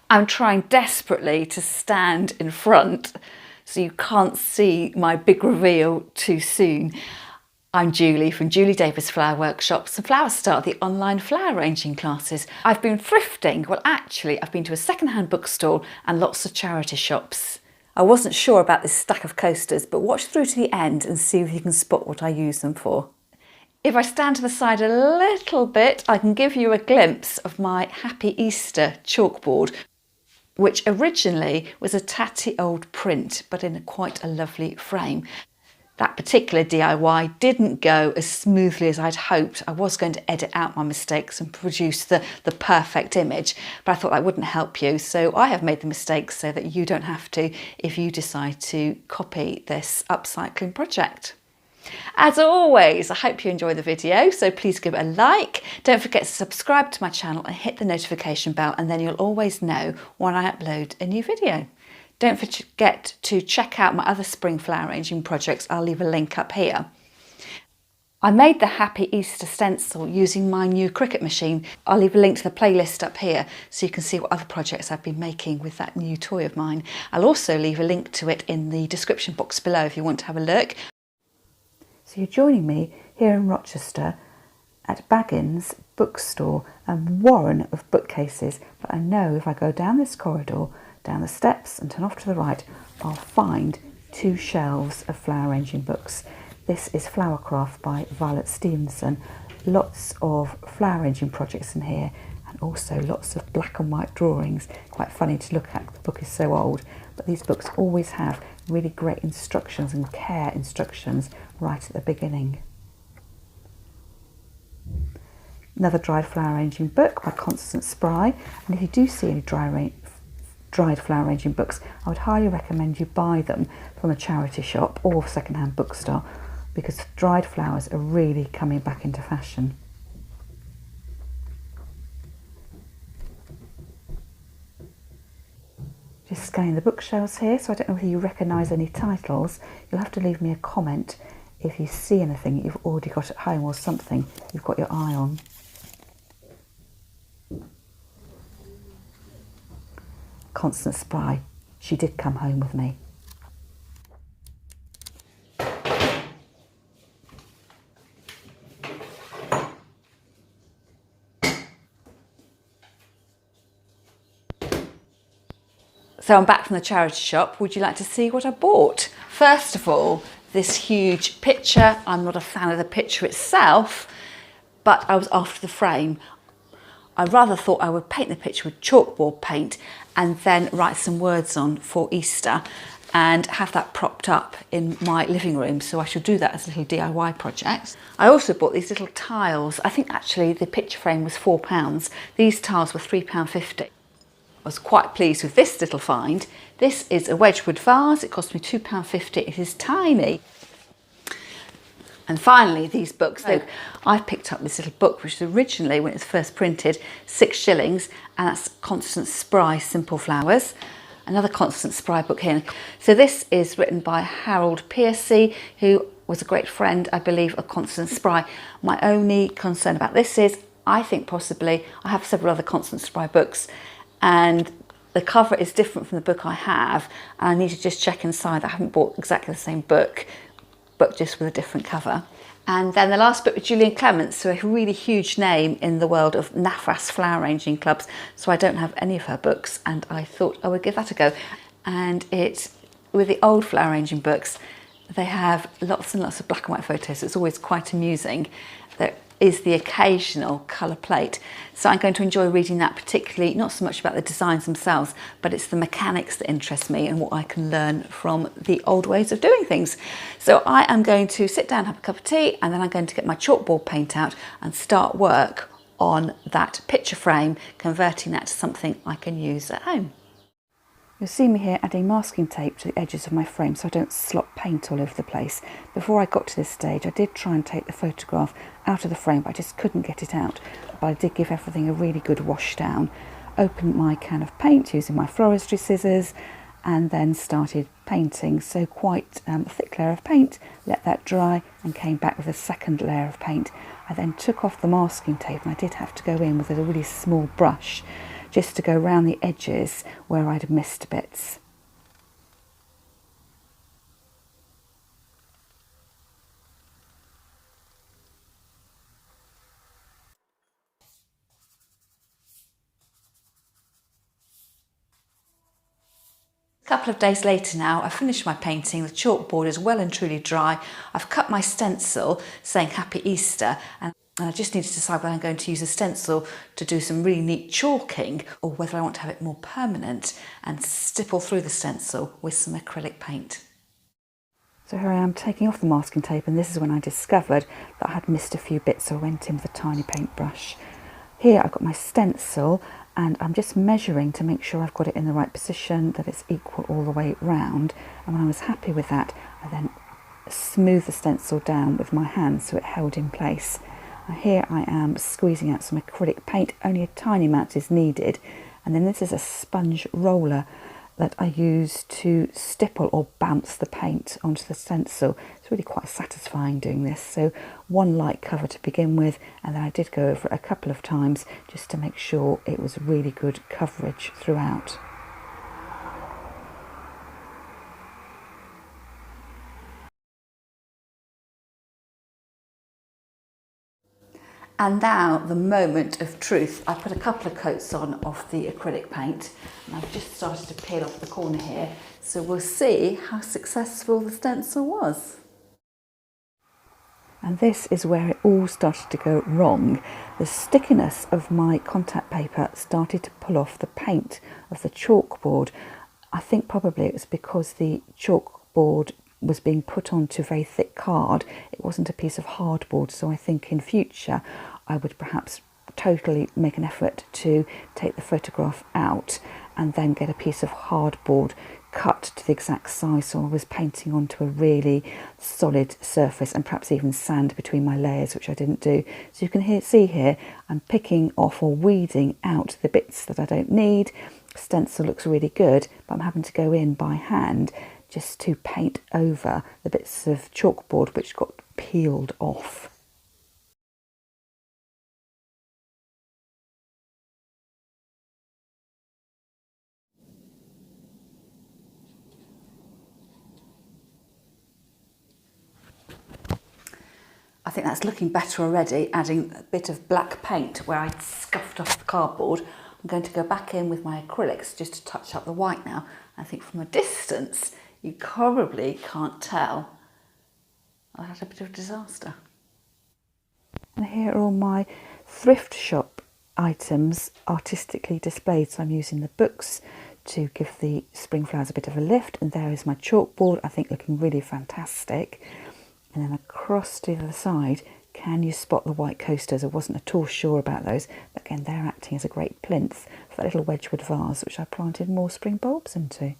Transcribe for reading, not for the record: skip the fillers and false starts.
I'm trying desperately to stand in front so you can't see my big reveal too soon. I'm Julie from Julie Davis Flower Workshops and Flower Start, the online flower arranging classes. I've been thrifting. Well, actually, I've been to a second-hand bookstore and lots of charity shops. I wasn't sure about this stack of coasters, but watch through to the end and see if you can spot what I use them for. If I stand to the side a little bit, I can give you a glimpse of my Happy Easter chalkboard, which originally was a tatty old print, but in quite a lovely frame. That particular DIY didn't go as smoothly as I'd hoped. I was going to edit out my mistakes and produce the perfect image, but I thought that wouldn't help you. So I have made the mistakes so that you don't have to if you decide to copy this upcycling project. As always, I hope you enjoy the video, so please give it a like. Don't forget to subscribe to my channel and hit the notification bell, and then you'll always know when I upload a new video. Don't forget to check out my other spring flower arranging projects. I'll leave a link up here. I made the Happy Easter stencil using my new Cricut machine. I'll leave a link to the playlist up here so you can see what other projects I've been making with that new toy of mine. I'll also leave a link to it in the description box below if you want to have a look. So you're joining me here in Rochester at Baggins bookstore and warren of bookcases, but I know if I go down this corridor, down the steps and turn off to the right, I'll find two shelves of flower arranging books. This is Flowercraft by Violet Stevenson. Lots of flower arranging projects in here and also lots of black and white drawings. Quite funny to look at, the book is so old, but these books always have really great instructions and care instructions right at the beginning. Another dried flower arranging book by Constance Spry, and if you do see any dried flower arranging books, I would highly recommend you buy them from a charity shop or second-hand bookstore, because dried flowers are really coming back into fashion. Just scanning the bookshelves here, so I don't know whether you recognise any titles. You'll have to leave me a comment if you see anything you've already got at home or something you've got your eye on. Constance Spry, she did come home with me. So I'm back from the charity shop. Would you like to see what I bought? First of all, this huge picture. I'm not a fan of the picture itself, but I was after the frame. I rather thought I would paint the picture with chalkboard paint and then write some words on for Easter and have that propped up in my living room. So I shall do that as a little DIY project. I also bought these little tiles. I think actually the picture frame was £4. These tiles were £3.50. I was quite pleased with this little find. This is a Wedgwood vase. It cost me £2.50. It is tiny. And finally, these books. So I picked up this little book, which was originally, when it was first printed, 6 shillings, and that's Constance Spry, Simple Flowers. Another Constance Spry book here. So this is written by Harold Piercy, who was a great friend, I believe, of Constance Spry. My only concern about this is, I think possibly, I have several other Constance Spry books, and the cover is different from the book I have, and I need to just check inside. I haven't bought exactly the same book, but just with a different cover. And then the last book was Julian Clements, so a really huge name in the world of NAFRAS flower arranging clubs. So I don't have any of her books, and I thought I would give that a go. And it's with the old flower arranging books, they have lots and lots of black and white photos. So it's always quite amusing. There is the occasional colour plate. So I'm going to enjoy reading that, particularly not so much about the designs themselves, but it's the mechanics that interest me and what I can learn from the old ways of doing things. So I am going to sit down, have a cup of tea, and then I'm going to get my chalkboard paint out and start work on that picture frame, converting that to something I can use at home. You'll see me here adding masking tape to the edges of my frame so I don't slop paint all over the place. Before I got to this stage, I did try and take the photograph out of the frame, but I just couldn't get it out. But I did give everything a really good wash down. Opened my can of paint using my floristry scissors and then started painting. So quite a thick layer of paint, let that dry and came back with a second layer of paint. I then took off the masking tape, and I did have to go in with a really small brush just to go around the edges where I'd missed bits. A couple of days later now, I've finished my painting, the chalkboard is well and truly dry. I've cut my stencil saying Happy Easter, and I just need to decide whether I'm going to use a stencil to do some really neat chalking or whether I want to have it more permanent and stipple through the stencil with some acrylic paint. So here I am taking off the masking tape, and this is when I discovered that I had missed a few bits, so I went in with a tiny paintbrush. Here I've got my stencil, and I'm just measuring to make sure I've got it in the right position, that it's equal all the way round. And when I was happy with that, I then smoothed the stencil down with my hand so it held in place. And here I am squeezing out some acrylic paint, only a tiny amount is needed. And then this is a sponge roller that I use to stipple or bounce the paint onto the stencil. It's really quite satisfying doing this. So one light cover to begin with, and then I did go over it a couple of times just to make sure it was really good coverage throughout. And now the moment of truth. I put a couple of coats on of the acrylic paint, and I've just started to peel off the corner here, so we'll see how successful the stencil was. And this is where it all started to go wrong. The stickiness of my contact paper started to pull off the paint of the chalkboard. I think probably it was because the chalkboard was being put onto very thick card. It wasn't a piece of hardboard, so I think in future I would perhaps totally make an effort to take the photograph out and then get a piece of hardboard cut to the exact size, so I was painting onto a really solid surface, and perhaps even sand between my layers, which I didn't do. So you can see here I'm picking off or weeding out the bits that I don't need. Stencil looks really good, but I'm having to go in by hand just to paint over the bits of chalkboard which got peeled off. I think that's looking better already, adding a bit of black paint where I'd scuffed off the cardboard. I'm going to go back in with my acrylics just to touch up the white now. I think from a distance you probably can't tell. I had a bit of a disaster. And here are all my thrift shop items artistically displayed. So I'm using the books to give the spring flowers a bit of a lift, and there is my chalkboard, I think looking really fantastic. And then across to the other side, can you spot the white coasters? I wasn't at all sure about those, but again they're acting as a great plinth for that little Wedgwood vase which I planted more spring bulbs into.